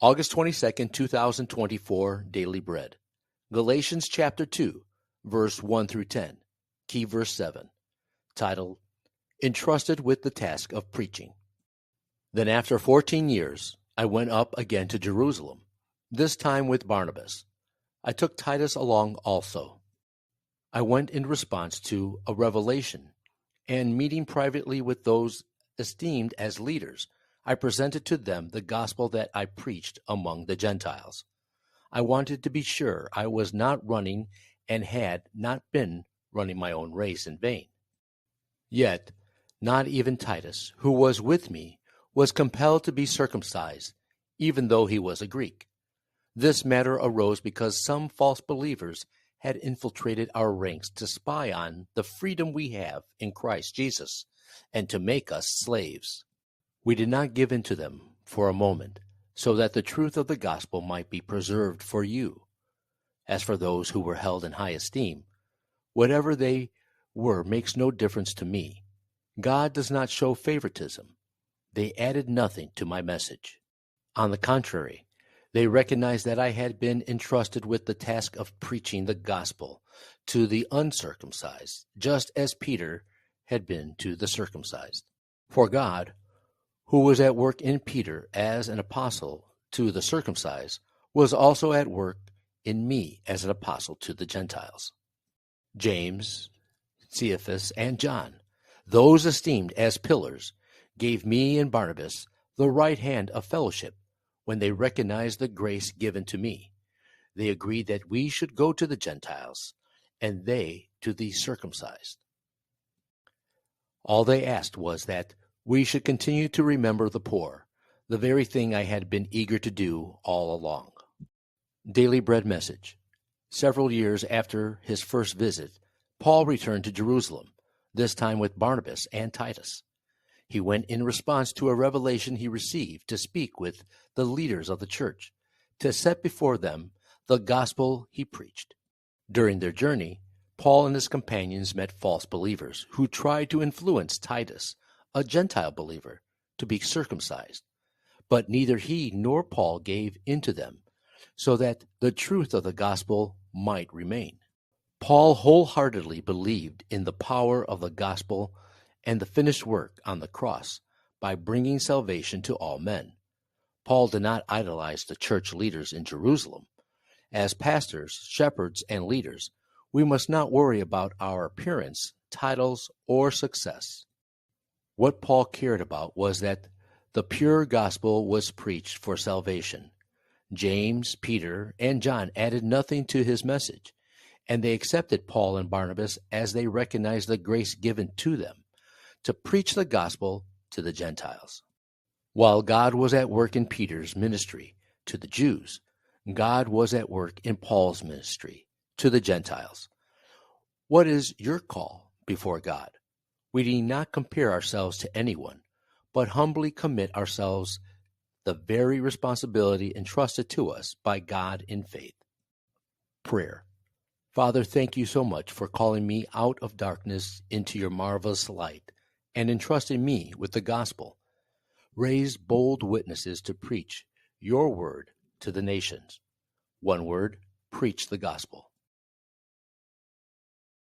August 22nd, 2024, Daily Bread. Galatians chapter 2, verse 1 through 10, key verse 7, titled, Entrusted with the Task of Preaching. Then after 14 years, I went up again to Jerusalem, this time with Barnabas. I took Titus along also. I went in response to a revelation, and meeting privately with those esteemed as leaders, I presented to them the gospel that I preached among the Gentiles. I wanted to be sure I was not running and had not been running my own race in vain. Yet, not even Titus, who was with me, was compelled to be circumcised, even though he was a Greek. This matter arose because some false believers had infiltrated our ranks to spy on the freedom we have in Christ Jesus and to make us slaves. We did not give in to them for a moment, so that the truth of the gospel might be preserved for you. As for those who were held in high esteem, whatever they were makes no difference to me. God does not show favoritism. They added nothing to my message. On the contrary, they recognized that I had been entrusted with the task of preaching the gospel to the uncircumcised, just as Peter had been to the circumcised. For God, who was at work in Peter as an apostle to the circumcised, was also at work in me as an apostle to the Gentiles. James, Cephas, and John, those esteemed as pillars, gave me and Barnabas the right hand of fellowship when they recognized the grace given to me. They agreed that we should go to the Gentiles, and they to the circumcised. All they asked was that we should continue to remember the poor, the very thing I had been eager to do all along. Daily Bread Message. Several years after his first visit, Paul returned to Jerusalem, this time with Barnabas and Titus. He went in response to a revelation he received to speak with the leaders of the church, to set before them the gospel he preached. During their journey, Paul and his companions met false believers who tried to influence Titus, a Gentile believer, to be circumcised. But neither he nor Paul gave in to them, so that the truth of the gospel might remain. Paul wholeheartedly believed in the power of the gospel and the finished work on the cross by bringing salvation to all men. Paul did not idolize the church leaders in Jerusalem. As pastors, shepherds, and leaders, we must not worry about our appearance, titles, or success. What Paul cared about was that the pure gospel was preached for salvation. James, Peter, and John added nothing to his message, and they accepted Paul and Barnabas as they recognized the grace given to them to preach the gospel to the Gentiles. While God was at work in Peter's ministry to the Jews, God was at work in Paul's ministry to the Gentiles. What is your call before God? We need not compare ourselves to anyone, but humbly commit ourselves the very responsibility entrusted to us by God in faith. Prayer. Father, thank you so much for calling me out of darkness into your marvelous light and entrusting me with the gospel. Raise bold witnesses to preach your word to the nations. One word, preach the gospel.